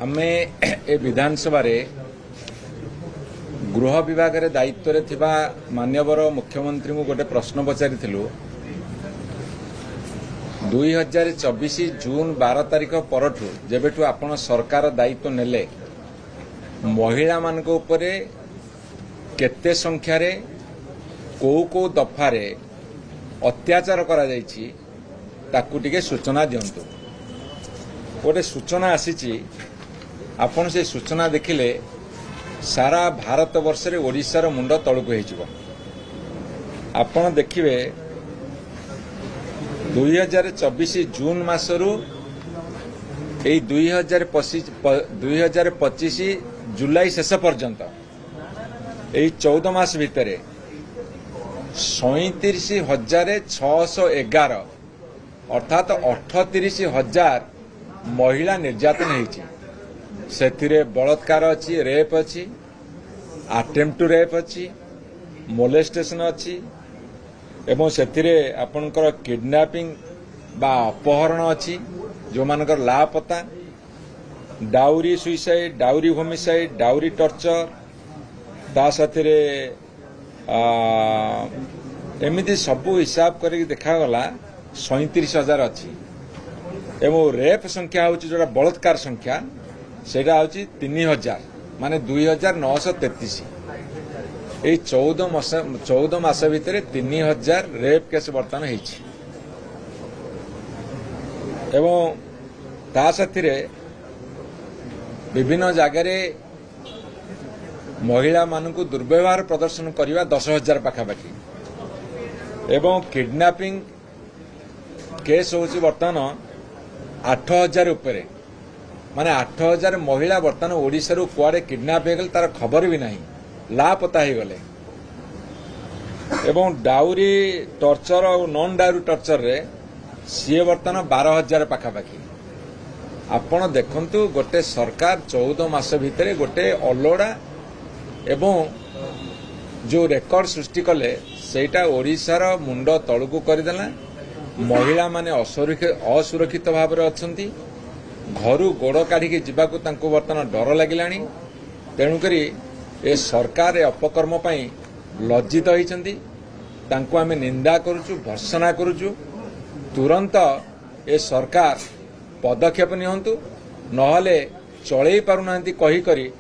आमे ए विधानसभा रे गृह विभाग रे दायित्व रे थिबा मान्यवर मुख्यमंत्री को गोटे प्रश्न पचारि 2024 जून 12 तारिख परठू जेबेठू आपण सरकार दायित्व नेले महिला मानक उपरे केते संख्या रे को दफा रे अत्याचार करा जायछि ताकू टिके सूचना दियंतु। गोटे सूचना आसीछि आपण से सूचना देखिले सारा भारत वर्ष रे ओडिशार मुंड तळुक हेजिबो। आपण देखिबे 2024 जून मासरू ए 2025 जुलाई शेष पर्यंत ए 14 मास भितरे 37,611 अर्थात 38,000 महिला निर्यातन होती। से बलात्कार अच्छी, रेप अच्छी, अटेम्प्ट टू रेप अच्छी, मोलेस्टेशन अच्छी एवं से आपणकर किडनैपिंग बा अपहरण अच्छी, जो मानकर लापता, dowry suicide, dowry homicide, dowry torture, ता साथरे एमती सबू हिसाब करके देखागला 37,000 अच्छी एवं रेप संख्या हूँ जोड़ा बलात्कार संख्या सेटा हूँ 3,000 माने 2,933। ये 14 मास भितर 3,000 रेप केस बर्तमान होती। एवं ता साथीरे विभिन्न जगार महिला मानू दुर्व्यवहार प्रदर्शन करने 10,000 पाखापाखि एवं किडनैपिंग केस होची बर्तमान 8,000 उपरे माने 8,000 महिला बर्तमान ओडिशा रू कुआडे किडनैप हो गले तार खबर भी नहीं, लापता हो गले। एवं डाउरी टर्चर और नॉन डाउरी टर्चर रे सी बर्तमान 12,000 पाखापाखि। आपण देखंतु गोटे सरकार 14 मास भितर गोटे अलोड़ा एवं जो रेकर्ड सृष्टि कले सेटा ओडिशार मुंड तळुकु करदेला। महिला माने असुरक्षित भाव में अच्छी, घरू गोड़ काढ़ी जावाकू तांको बर्तमान डर लगिलानी। तेणुकरी ए सरकार अपकर्म पई लज्जित होइछंती, तांको आमे निंदा करूचु, भर्त्सना करूचु। तुरंत ए सरकार पदक्षेप नियंतु, नहले चलई पारुनांती कही करी